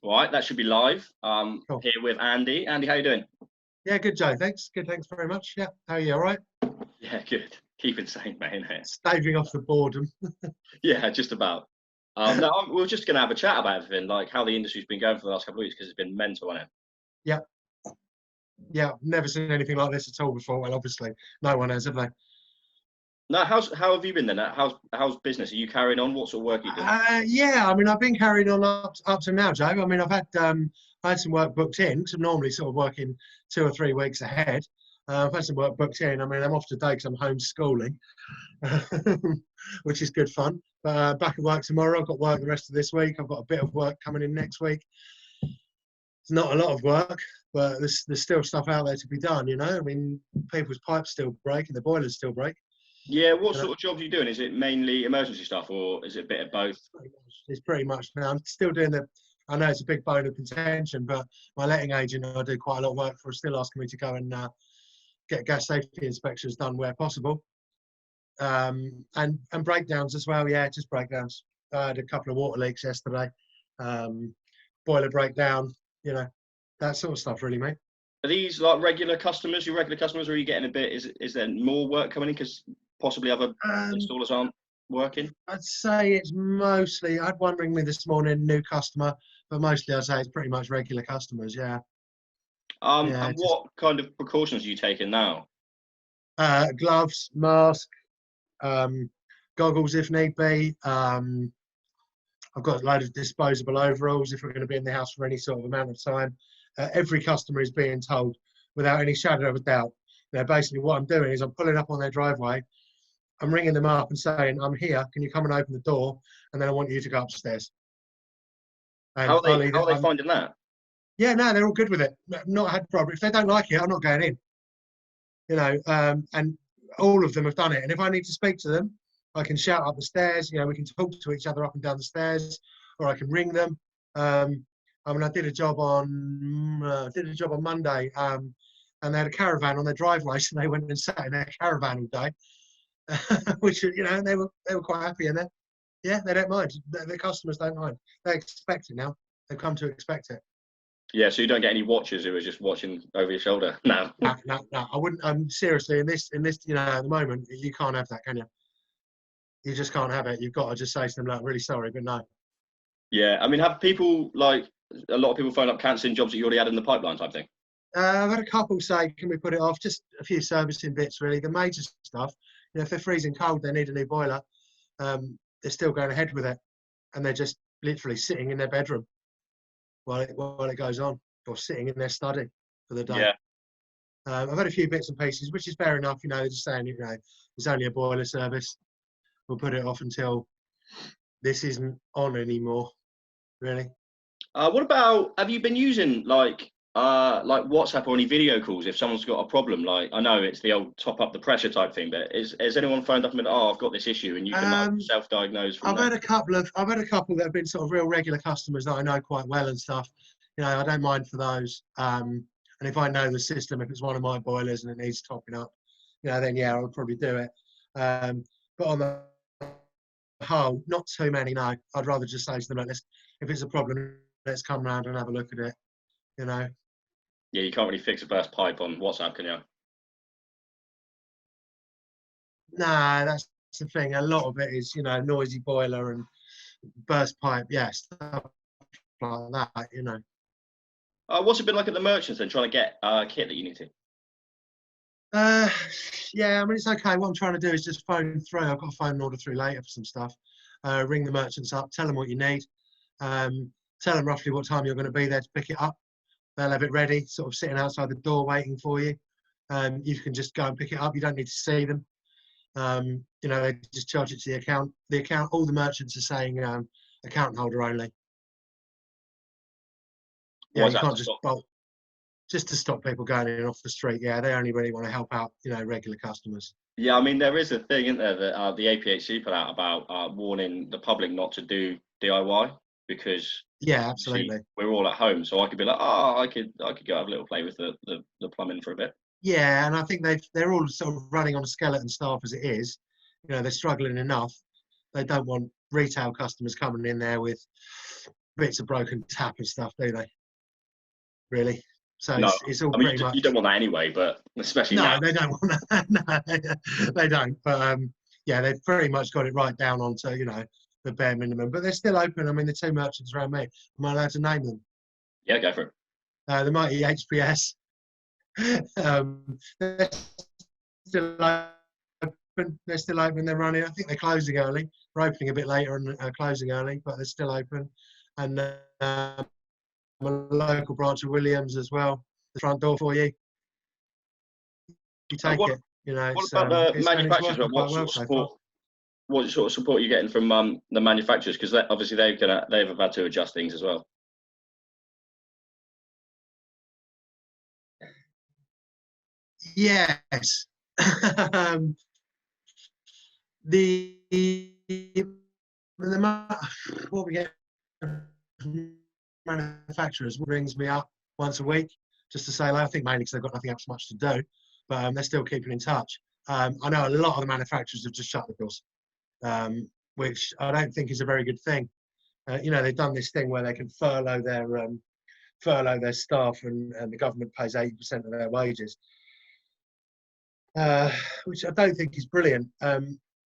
Right, that should be live. Cool. Here with Andy. Andy, how you doing? Yeah, good, Joe. Thanks. Good, thanks very much. Yeah, how are you? All right? Yeah, good. Keeping sane, mate. Here. Staving off the boredom. Yeah, just about. No, we were just going to have a chat about everything, like how the industry's been going for the last couple of weeks, because it's been mental on it. Yeah, yeah. Never seen anything like this at all before. Well, obviously, no one has, have they? No, how have you been then? How's business? Are you carrying on? What sort of work are you doing? Yeah, I mean, I've been carrying on up to now, Joe. I mean, I had some work booked in. So normally, sort of working 2 or 3 weeks ahead. I've had some work booked in. I mean, I'm off today because I'm homeschooling, which is good fun. But back at work tomorrow. I've got work the rest of this week. I've got a bit of work coming in next week. It's not a lot of work, but there's still stuff out there to be done. You know, I mean, people's pipes still break and the boilers still break. Yeah, what sort of jobs are you doing? Is it mainly emergency stuff, or is it a bit of both? It's pretty much now. I'm still doing I know it's a big bone of contention, but my letting agent I do quite a lot of work for is still asking me to go and get gas safety inspections done where possible, and breakdowns as well. Yeah, just breakdowns. I had a couple of water leaks yesterday, boiler breakdown. You know, that sort of stuff, really, mate. Are these like regular customers? Your regular customers, or are you getting a bit? Is there more work coming in because possibly other installers aren't working? I'd say it's mostly. I had one ring me this morning, new customer, but mostly I'd say it's pretty much regular customers. Yeah. Yeah. And what kind of precautions are you taking now? Gloves, mask, goggles if need be. I've got a load of disposable overalls if we're going to be in the house for any sort of amount of time. Every customer is being told without any shadow of a doubt. Now, basically what I'm doing is I'm pulling up on their driveway. I'm ringing them up and saying, I'm here. Can you come and open the door? And then I want you to go upstairs. And How are they finding that? Yeah, no, they're all good with it. Not had problem. If they don't like it, I'm not going in. You know, and all of them have done it. And if I need to speak to them, I can shout up the stairs. You know, we can talk to each other up and down the stairs, or I can ring them. I mean, I did a job on Monday, and they had a caravan on their driveway, so they went and sat in their caravan all day, which you know they were quite happy in there. Yeah, they don't mind. The customers don't mind. They expect it now. They've come to expect it. Yeah, so you don't get any watchers who are just watching over your shoulder now. No, I wouldn't. Seriously, in this, you know, at the moment, you can't have that, can you? You just can't have it. You've got to just say to them, like, really sorry, but no. Yeah, I mean, have people like a lot of people phone up cancelling jobs that you already had in the pipeline type thing? I've had a couple say, can we put it off? Just a few servicing bits, really. The major stuff, you know, if they're freezing cold, they need a new boiler. They're still going ahead with it, and they're just literally sitting in their bedroom while it goes on, or sitting in their study for the day. Yeah. I've had a few bits and pieces, which is fair enough. You know, they're just saying, you know, it's only a boiler service. We'll put it off until this isn't on anymore. Really. What about, have you been using like WhatsApp or any video calls if someone's got a problem? Like, I know it's the old top up the pressure type thing, but has anyone phoned up and been, oh, I've got this issue, and you can like, self-diagnose from there? I've had a couple that have been sort of real regular customers that I know quite well and stuff. You know, I don't mind for those. And if I know the system, if it's one of my boilers and it needs topping up, you know, then yeah, I would probably do it. But on the whole, not too many. No, I'd rather just say to them, like, if it's a problem, let's come round and have a look at it. You know. Yeah, you can't really fix a burst pipe on WhatsApp, can you? Nah, that's the thing. A lot of it is, you know, noisy boiler and burst pipe. Yes, stuff like that. You know. What's it been like at the merchants then, trying to get kit that you need to? Yeah, I mean, it's okay. What I'm trying to do is just phone through. I've got a phone order through later for some stuff. Ring the merchants up, tell them what you need. Tell them roughly what time you're going to be there to pick it up. They'll have it ready, sort of sitting outside the door waiting for you. You can just go and pick it up. You don't need to see them. You know, they just charge it to the account. All the merchants are saying account holder only. Yeah, you can't just to stop people going in off the street. Yeah, they only really want to help out, you know, regular customers. Yeah, I mean, there is a thing, isn't there, that the APHC put out about warning the public not to do DIY because yeah, absolutely, we're all at home. So I could be like, oh, I could go have a little play with the plumbing for a bit. Yeah, and I think they're all sort of running on a skeleton staff as it is. You know, they're struggling enough. They don't want retail customers coming in there with bits of broken tap and stuff, do they? Really? So No, it's all I mean pretty much. you don't want that anyway, but especially No, now. they don't want that. No, they don't. But yeah, they've pretty much got it right down onto, you know, the bare minimum. But they're still open. I mean, the two merchants around me. Am I allowed to name them? Yeah, go for it. The mighty HPS. They're still open. They're still open. They're running. I think they're closing early. They're opening a bit later and closing early, but they're still open. And a local branch of Williams as well. The front door for you. You take What it. You know, what about the it's manufacturers? working What quite sort well of so support? far. What sort of support are you getting from the manufacturers? Because obviously they've had to adjust things as well. Yes. the what we get from manufacturers brings me up once a week just to say hello. I think mainly because they've got nothing else much to do, but they're still keeping in touch. I know a lot of the manufacturers have just shut the doors, which I don't think is a very good thing. You know, they've done this thing where they can furlough their staff, and the government pays 80% of their wages, which I don't think is brilliant.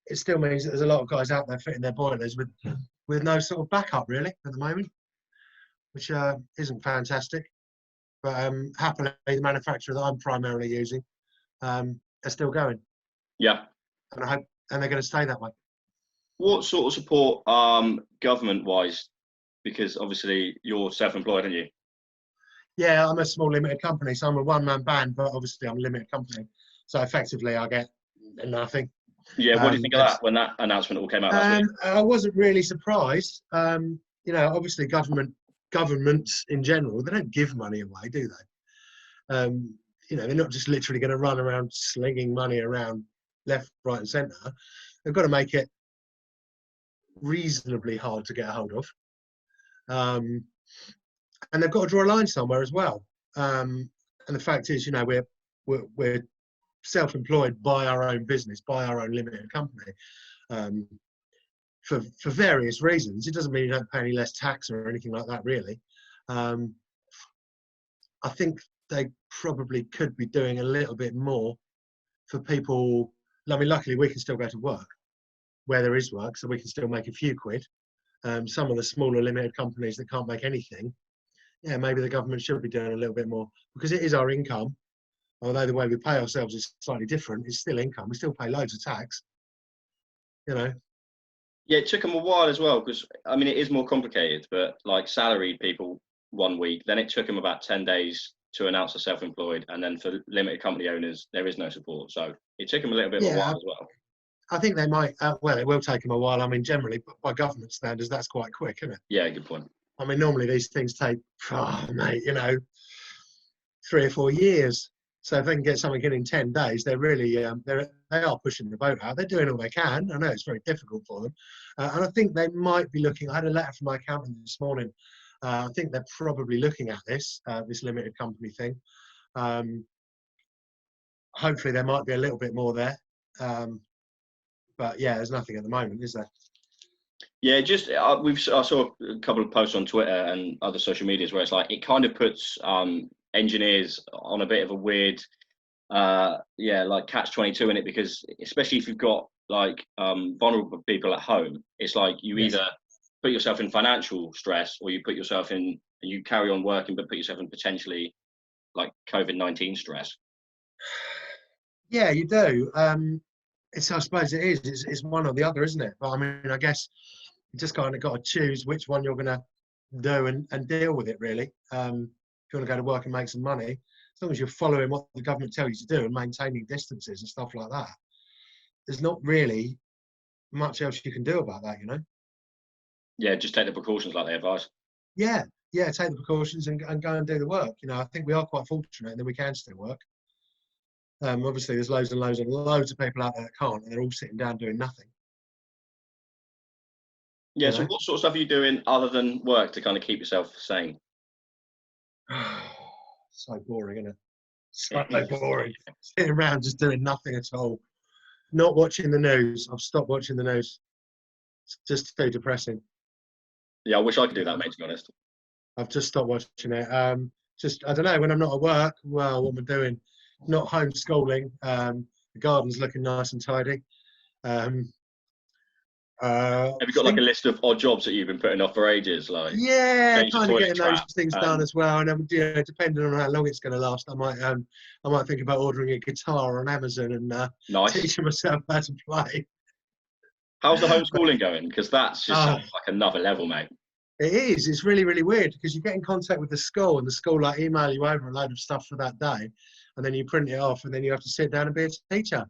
It still means that there's a lot of guys out there fitting their boilers with no sort of backup really at the moment, which isn't fantastic. But happily, the manufacturer that I'm primarily using are still going, Yeah. and I hope, and they're going to stay that way. What sort of support, government-wise? Because obviously you're self-employed, aren't you? Yeah, I'm a small limited company, so I'm a one-man band, but obviously I'm a limited company, so effectively I get nothing. Yeah. What do you think of that when that announcement all came out last week? I wasn't really surprised. You know, obviously governments in general, they don't give money away, do they? You know, they're not just literally going to run around slinging money around left, right, and centre. They've got to make it reasonably hard to get a hold of, and they've got to draw a line somewhere as well. And the fact is, you know, we're self-employed by our own business, by our own limited company, for various reasons. It doesn't mean you don't pay any less tax or anything like that, really. I think they probably could be doing a little bit more for people. I mean, luckily we can still go to work where there is work, so we can still make a few quid. Some of the smaller limited companies that can't make anything, yeah, maybe the government should be doing a little bit more, because it is our income. Although the way we pay ourselves is slightly different, it's still income. We still pay loads of tax, you know. Yeah, it took them a while as well, because I mean it is more complicated. But like salaried people 1 week, then it took them about 10 days to announce they're self-employed, and then for limited company owners there is no support. So it took them a little bit of a while as well. I think they might. Well, it will take them a while. I mean, generally, by government standards, that's quite quick, isn't it? Yeah, good point. I mean, normally these things take, mate, you know, 3 or 4 years. So if they can get something in 10 days, they're really they are pushing the boat out. They're doing all they can. I know it's very difficult for them, and I think they might be looking. I had a letter from my accountant this morning. I think they're probably looking at this limited company thing. Hopefully, there might be a little bit more there. But yeah, there's nothing at the moment, is there? Yeah, just I saw a couple of posts on Twitter and other social medias where it's like it kind of puts engineers on a bit of a weird, like catch-22 in it, because especially if you've got like vulnerable people at home, it's like you either put yourself in financial stress or you carry on working but put yourself in potentially like COVID-19 stress. Yeah, you do. I suppose it is. It's one or the other, isn't it? But I mean, I guess you just kind of got to choose which one you're going to do and deal with it, really. If you want to go to work and make some money, as long as you're following what the government tells you to do and maintaining distances and stuff like that, there's not really much else you can do about that, you know? Yeah, just take the precautions like they advise. Yeah, take the precautions and go and do the work. You know, I think we are quite fortunate in that we can still work. Obviously, there's loads and loads and loads of people out there that can't, and they're all sitting down doing nothing. Yeah, so what sort of stuff are you doing other than work to kind of keep yourself sane? So boring, isn't it? So boring. Sitting around just doing nothing at all. Not watching the news. I've stopped watching the news. It's just too depressing. Yeah, I wish I could do that, mate, to be honest. I've just stopped watching it. Just I don't know, when I'm not at work, well, what am I doing? Not homeschooling. The garden's looking nice and tidy. Um, Have you got like think a list of odd jobs that you've been putting off for ages? Like Yeah, change the kind of toilet getting those trap things done and as well. And depending on how long it's going to last, I might think about ordering a guitar on Amazon and nice. teaching myself how to play. How's the homeschooling going? Because that's just Oh, sounds like another level, mate. it is. It's really, really weird because you get in contact with the school and the school like email you over a load of stuff for that day, and then you print it off, and then you have to sit down and be a teacher,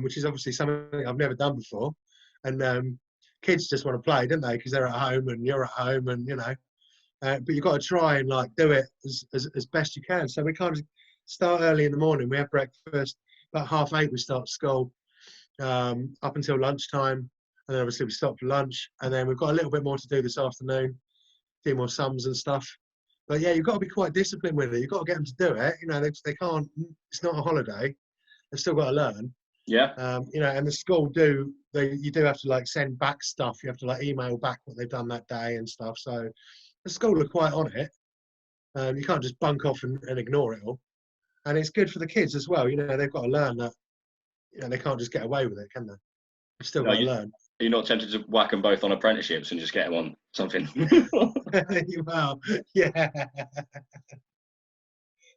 which is obviously something I've never done before. And kids just want to play, don't they? Because they're at home and you're at home, and but you've got to try and like do it as best you can. So we kind of start early in the morning. We have breakfast about 8:30. We start school up until lunchtime. And then obviously we stop for lunch, and then we've got a little bit more to do this afternoon, a few more sums and stuff. But yeah, you've got to be quite disciplined with it. You've got to get them to do it. They can't. It's not a holiday. They've still got to learn. Yeah. And the school you do have to like send back stuff. You have to like email back what they've done that day and stuff. So the school are quite on it. You can't just bunk off and ignore it all. And it's good for the kids as well. They've got to learn that. They can't just get away with it, can they? They've still got to learn. You're not tempted to whack them both on apprenticeships and just get them on something? Well, yeah.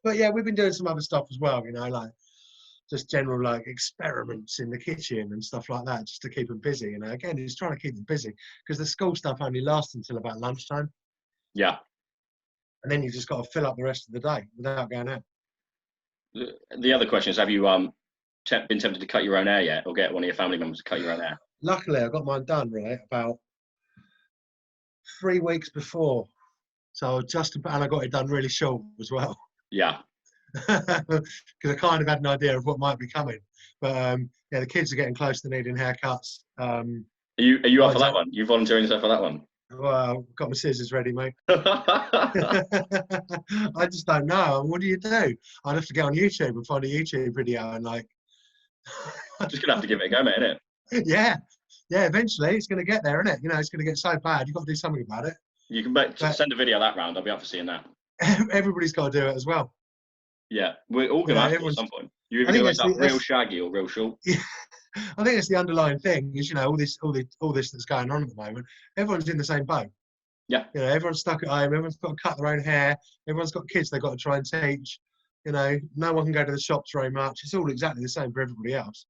But yeah, we've been doing some other stuff as well, like just general like experiments in the kitchen and stuff like that, just to keep them busy. Again, it's trying to keep them busy because the school stuff only lasts until about lunchtime. Yeah. And then you just got to fill up the rest of the day without going out. The other question is, have you been tempted to cut your own hair yet, or get one of your family members to cut your own hair? Luckily, I got mine done about 3 weeks before, so and I got it done really short as well. Yeah. Because I kind of had an idea of what might be coming, but the kids are getting close to needing haircuts. Are you up for that one? You volunteering yourself for that one? Well, got my scissors ready, mate. I just don't know. What do you do? I'd have to go on YouTube and find a YouTube video and like. Just gonna have to give it a go, mate, innit? Yeah. Eventually, it's going to get there, isn't it? It's going to get so bad. You've got to do something about it. You can send a video that round. I'll be up for seeing that. Everybody's got to do it as well. Yeah, we're all going to have to at some point. You're either going to end up real shaggy or real short. Yeah. I think it's the underlying thing is, all this that's going on at the moment. Everyone's in the same boat. Yeah. Everyone's stuck at home. Everyone's got to cut their own hair. Everyone's got kids they've got to try and teach. No one can go to the shops very much. It's all exactly the same for everybody else.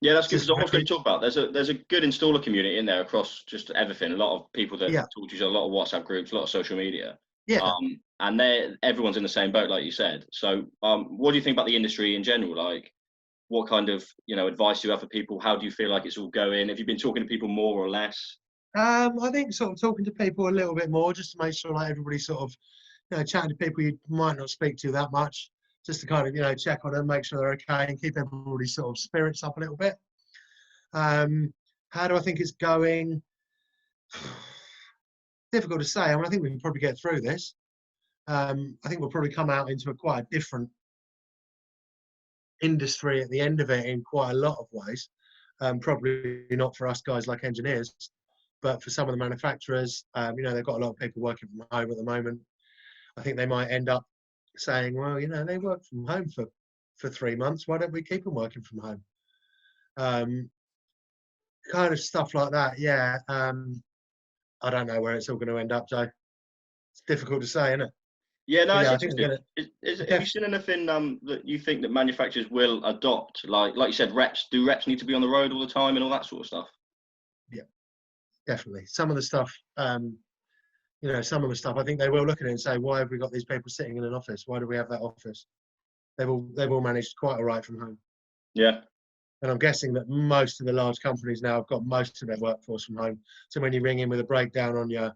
Yeah, that's good. Because I was going to talk about there's a good installer community in there across just everything. A lot of people that talk to each other, a lot of WhatsApp groups, a lot of social media. Yeah. And everyone's in the same boat, like you said. So, what do you think about the industry in general? Like, what kind of advice do you have for people? How do you feel like it's all going? Have you been talking to people more or less? I think sort of talking to people a little bit more, just to make sure like everybody's sort of chatting to people you might not speak to that much, just to kind of check on them, make sure they're okay, and keep everybody's sort of spirits up a little bit. How do I think it's going? Difficult to say. I think we can probably get through this. I think we'll probably come out into quite a different industry at the end of it in quite a lot of ways. Probably not for us guys like engineers, but for some of the manufacturers, they've got a lot of people working from home at the moment. I think they might end up saying, well, they work from home for 3 months. Why don't we keep them working from home? Kind of stuff like that. Yeah. I don't know where it's all going to end up, Joe. It's difficult to say, isn't it? Yeah, no, yeah, it's interesting. Have you seen anything that you think that manufacturers will adopt? Like you said, do reps need to be on the road all the time and all that sort of stuff? Yeah, definitely. Some of the stuff, I think they will look at it and say, why have we got these people sitting in an office? Why do we have that office? They've all managed quite all right from home. Yeah. And I'm guessing that most of the large companies now have got most of their workforce from home. So when you ring in with a breakdown on your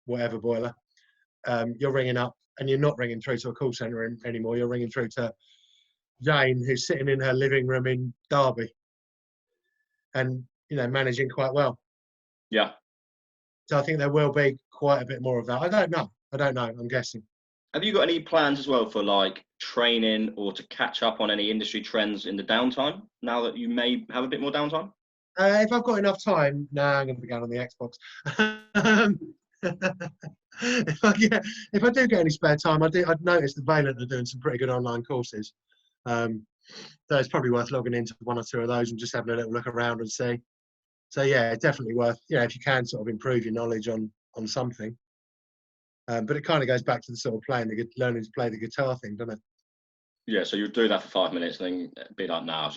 whatever boiler, you're ringing up and you're not ringing through to a call centre anymore. You're ringing through to Jane, who's sitting in her living room in Derby and, managing quite well. Yeah. So I think there will be quite a bit more of that. I don't know. I'm guessing. Have you got any plans as well for like training or to catch up on any industry trends in the downtime now that you may have a bit more downtime? If I've got enough time, I'm going to be going on the Xbox. Um, if I do get any spare time, I'd noticed that Valent are doing some pretty good online courses. So it's probably worth logging into one or two of those and just having a little look around and see. So yeah, definitely worth, if you can sort of improve your knowledge on something. But it kind of goes back to the sort of learning to play the guitar thing, doesn't it? Yeah, so you'll do that for 5 minutes and then be like, nah,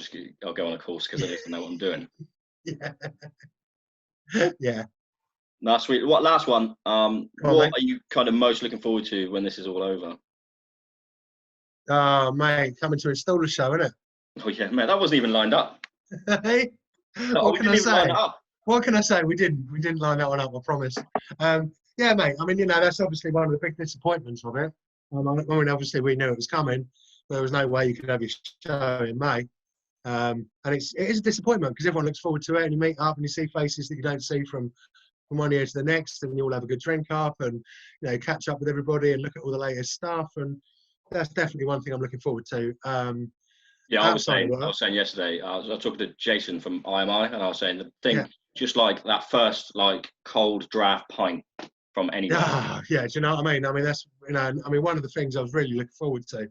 I'll go on a course because at least I know what I'm doing. Yeah. Yeah. That's sweet. What last one? On, what mate. are you kind of most looking forward to when this is all over? Oh, mate, coming to install the show, isn't Oh yeah, man, that wasn't even lined up. it? Hey, Oh, what we can didn't I even line say? it up. What can I say? We didn't line that one up, I promise. Yeah, mate. I mean, that's obviously one of the big disappointments of it. I mean, obviously we knew it was coming. But there was no way you could have your show in May. And it is a disappointment because everyone looks forward to it, and you meet up and you see faces that you don't see from one year to the next, and you all have a good drink up and catch up with everybody and look at all the latest stuff. And that's definitely one thing I'm looking forward to. Yeah, I was Outside of work, saying yesterday, I was talking to Jason from IMI, and I was saying the thing, yeah. just like that first cold draft pint from anywhere. Yeah, do you know what I mean? I mean, that's, one of the things I was really looking forward to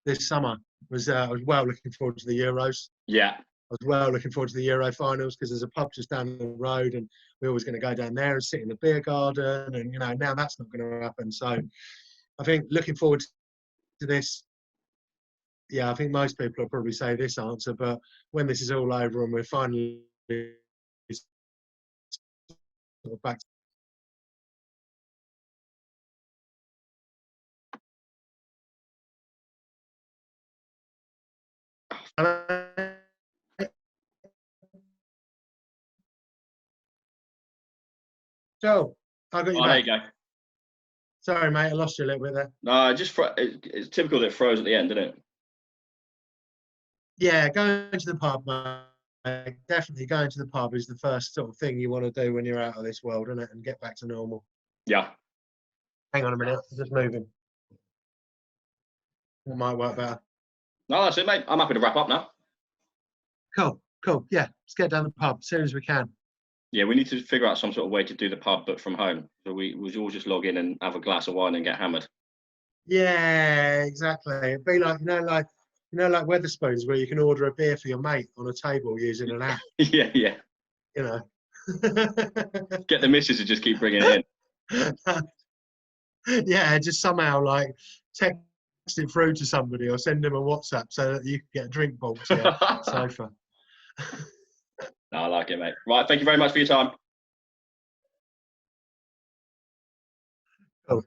this summer was I was well looking forward to the Euros. Yeah. I was well looking forward to the Euro finals because there's a pub just down the road and we're always going to go down there and sit in the beer garden. And, now that's not going to happen. So I think looking forward to this, yeah, I think most people will probably say this answer, but when this is all over and we're finally sort of back. Joe, I got you Oh, there back. you go. Sorry, mate, I lost you a little bit there. No, it's typical that it froze at the end, isn't it? Yeah, going to the pub, mate. Definitely going to the pub is the first sort of thing you want to do when you're out of this world, isn't it? And get back to normal. Yeah. Hang on a minute, I'm just moving. That might work better. No, that's it, mate. I'm happy to wrap up now. Cool. Yeah, let's get down the pub as soon as we can. Yeah, we need to figure out some sort of way to do the pub, but from home. So we all just log in and have a glass of wine and get hammered. Yeah, exactly. It'd be like like Wetherspoons, where you can order a beer for your mate on a table using an app. Yeah. Get the missus to just keep bringing it in. Yeah, just somehow text it through to somebody or send them a WhatsApp so that you can get a drink bought to your sofa. No, I like it, mate. Right, thank you very much for your time. Cool.